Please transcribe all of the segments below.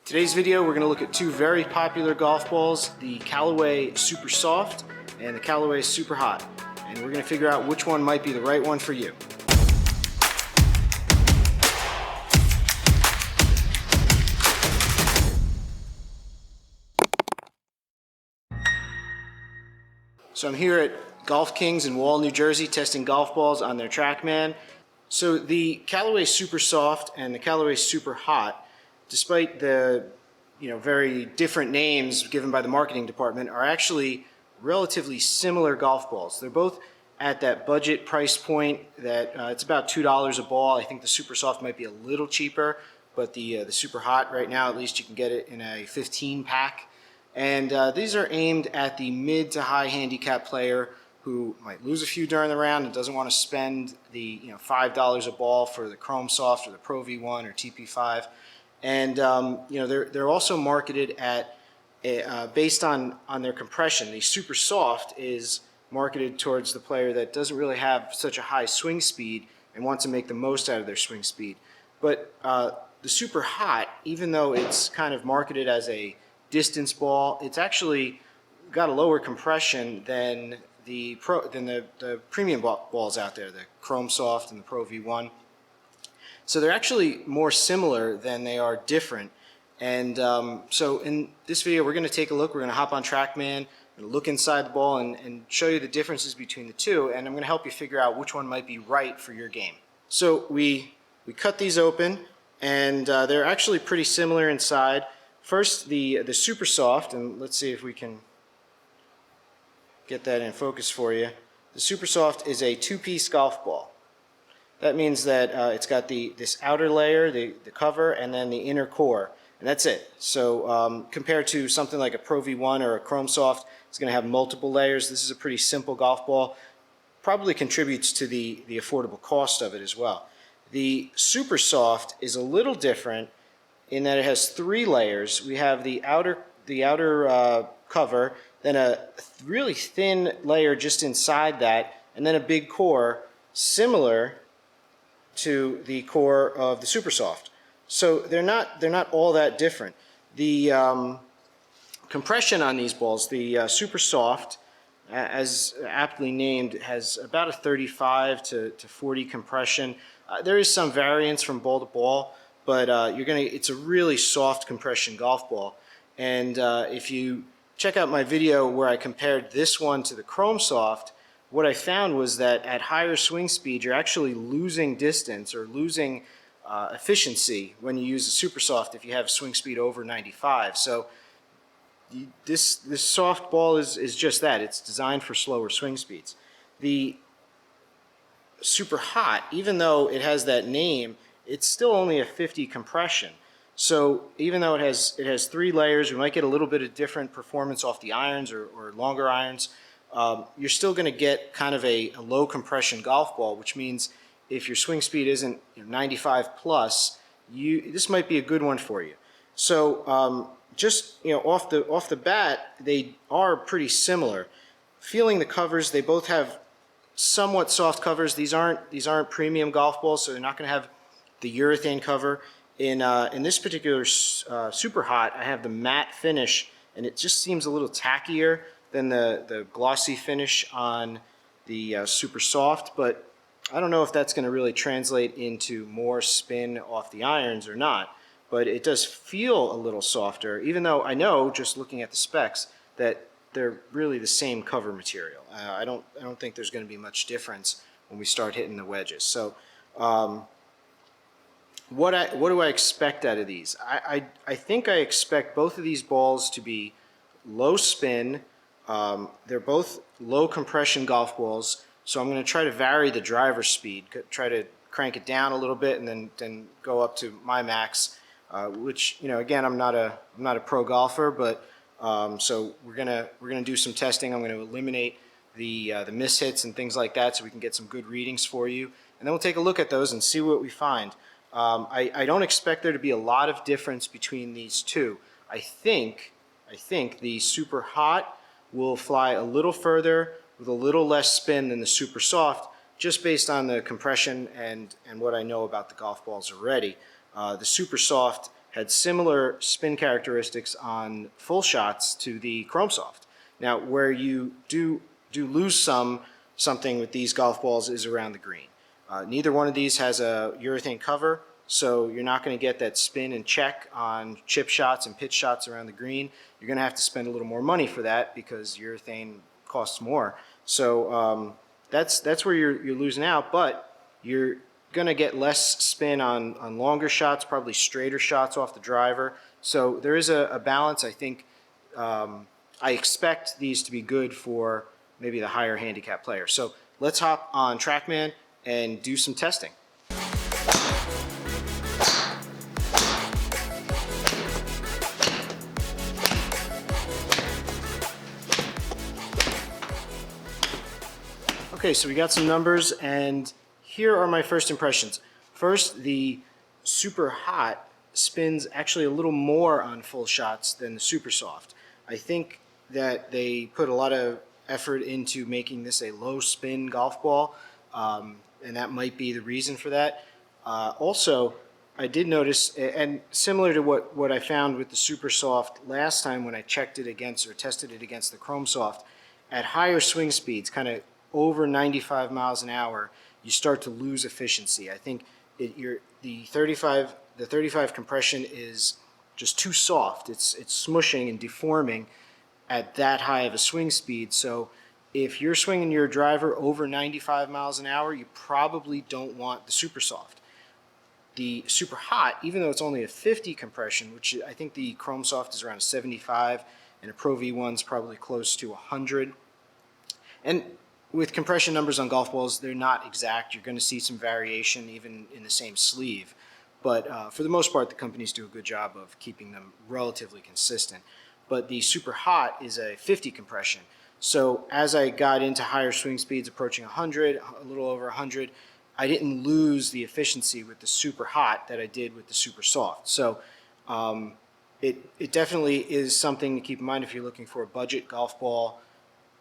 Today's video, we're going to look at two very popular golf balls, the Callaway Supersoft and the Callaway Superhot. And we're going to figure out which one might be the right one for you. So I'm here at Golf Kings in Wall, New Jersey, testing golf balls on their TrackMan. So the Callaway Supersoft and the Callaway Superhot, despite the very different names given by the marketing department, are actually relatively similar golf balls. They're both at that budget price point that it's about $2 a ball. I think the Supersoft might be a little cheaper, but the Superhot right now, at least you can get it in a 15 pack. And these are aimed at the mid to high handicap player who might lose a few during the round and doesn't want to spend the $5 a ball for the Chrome Soft or the Pro V1 or TP5. And they're also marketed at based on their compression. The Supersoft is marketed towards the player that doesn't really have such a high swing speed and wants to make the most out of their swing speed. But the Superhot, even though it's kind of marketed as a distance ball, it's actually got a lower compression than the premium balls out there, the Chrome Soft and the Pro V1. So they're actually more similar than they are different. And so in this video, we're going to take a look. We're going to hop on TrackMan and look inside the ball and show you the differences between the two. And I'm going to help you figure out which one might be right for your game. So we cut these open, and they're actually pretty similar inside. First, the Supersoft, and let's see if we can get that in focus for you. The Supersoft is a two-piece golf ball. That means that it's got this outer layer, the cover, and then the inner core, and that's it. So compared to something like a Pro V1 or a Chrome Soft, it's going to have multiple layers. This is a pretty simple golf ball. Probably contributes to the affordable cost of it as well. The Supersoft is a little different in that it has three layers. We have the outer cover, then a really thin layer just inside that, and then a big core similar to the core of the Supersoft. So they're not all that different. The compression on these balls, the Supersoft, as aptly named, has about a 35 to 40 compression. There is some variance from ball to ball, but it's a really soft compression golf ball. And if you check out my video where I compared this one to the Chrome Soft, what I found was that at higher swing speed, you're actually losing distance or losing efficiency when you use the Supersoft if you have swing speed over 95. So this soft ball is just that. It's designed for slower swing speeds. The Superhot, even though it has that name, it's still only a 50 compression. So even though it has three layers, we might get a little bit of different performance off the irons or longer irons. You're still going to get kind of a low compression golf ball, which means if your swing speed isn't 95 plus, this might be a good one for you. So just off the bat, they are pretty similar. Feeling the covers, they both have somewhat soft covers. These aren't premium golf balls, so they're not going to have the urethane cover. In this particular Superhot, I have the matte finish, and it just seems a little tackier than the glossy finish on the Supersoft, but I don't know if that's going to really translate into more spin off the irons or not, but it does feel a little softer, even though I know, just looking at the specs, that they're really the same cover material. I don't think there's going to be much difference when we start hitting the wedges. So what do I expect out of these? I think I expect both of these balls to be low spin. They're both low compression golf balls, so I'm going to try to vary the driver speed, try to crank it down a little bit, and then go up to my max. Which again, I'm not a pro golfer, but so we're gonna do some testing. I'm going to eliminate the mishits and things like that, so we can get some good readings for you, and then we'll take a look at those and see what we find. I don't expect there to be a lot of difference between these two. I think the Superhot will fly a little further with a little less spin than the Supersoft, just based on the compression and what I know about the golf balls already. The Supersoft had similar spin characteristics on full shots to the Chrome Soft. Now, where you do lose something with these golf balls is around the green. Neither one of these has a urethane cover, so you're not going to get that spin and check on chip shots and pitch shots around the green. You're going to have to spend a little more money for that because urethane costs more. So that's where you're losing out, but you're going to get less spin on longer shots, probably straighter shots off the driver. So there is a balance. I think I expect these to be good for maybe the higher handicap player. So let's hop on TrackMan and do some testing. Okay, so we got some numbers, and here are my first impressions. First, the Superhot spins actually a little more on full shots than the Supersoft. I think that they put a lot of effort into making this a low spin golf ball, and that might be the reason for that. Also, I did notice, and similar to what I found with the Supersoft last time when I checked it against or tested it against the Chrome Soft, at higher swing speeds, kind of over 95 miles an hour, you start to lose efficiency. I think the 35 compression is just too soft. It's smushing and deforming at that high of a swing speed. So if you're swinging your driver over 95 miles an hour, you probably don't want the Supersoft. The Superhot, even though it's only a 50 compression, which I think the Chrome Soft is around a 75, and a Pro V1's probably close to 100. And with compression numbers on golf balls, they're not exact. You're going to see some variation even in the same sleeve. But for the most part, the companies do a good job of keeping them relatively consistent. But the Superhot is a 50 compression. So as I got into higher swing speeds approaching 100, a little over 100, I didn't lose the efficiency with the Superhot that I did with the Supersoft. So it definitely is something to keep in mind if you're looking for a budget golf ball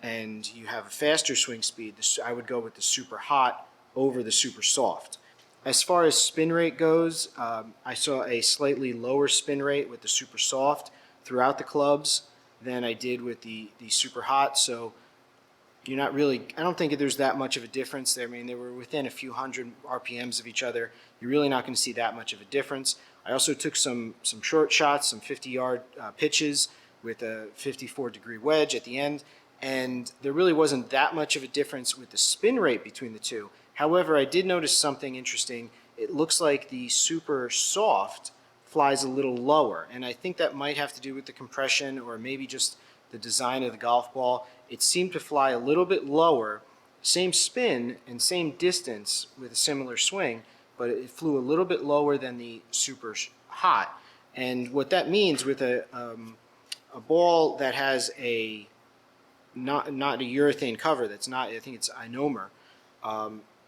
and you have a faster swing speed. I would go with the Superhot over the Supersoft. As far as spin rate goes, I saw a slightly lower spin rate with the Supersoft throughout the clubs than I did with the Superhot. So you're not really, I don't think there's that much of a difference there. I mean, they were within a few hundred RPMs of each other. You're really not going to see that much of a difference. I also took some short shots, some 50-yard pitches with a 54-degree wedge at the end, and there really wasn't that much of a difference with the spin rate between the two. However, I did notice something interesting. It looks like the Supersoft flies a little lower, and I think that might have to do with the compression or maybe just the design of the golf ball. It seemed to fly a little bit lower, same spin and same distance with a similar swing, but it flew a little bit lower than the Superhot. And what that means with a ball that has a not a urethane cover, that's not, I think it's ionomer,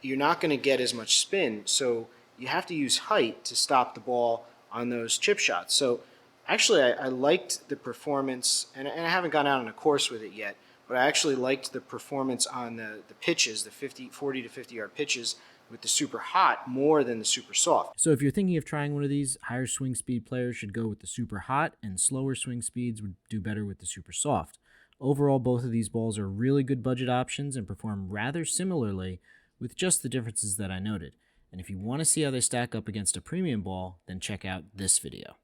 you're not going to get as much spin. So you have to use height to stop the ball on those chip shots. So actually I liked the performance, and I haven't gone out on a course with it yet, but I actually liked the performance on the pitches, the 40 to 50 yard pitches with the Superhot more than the Supersoft. So if you're thinking of trying one of these, higher swing speed players should go with the Superhot, and slower swing speeds would do better with the Supersoft. Overall, both of these balls are really good budget options and perform rather similarly, with just the differences that I noted. And if you want to see how they stack up against a premium ball, then check out this video.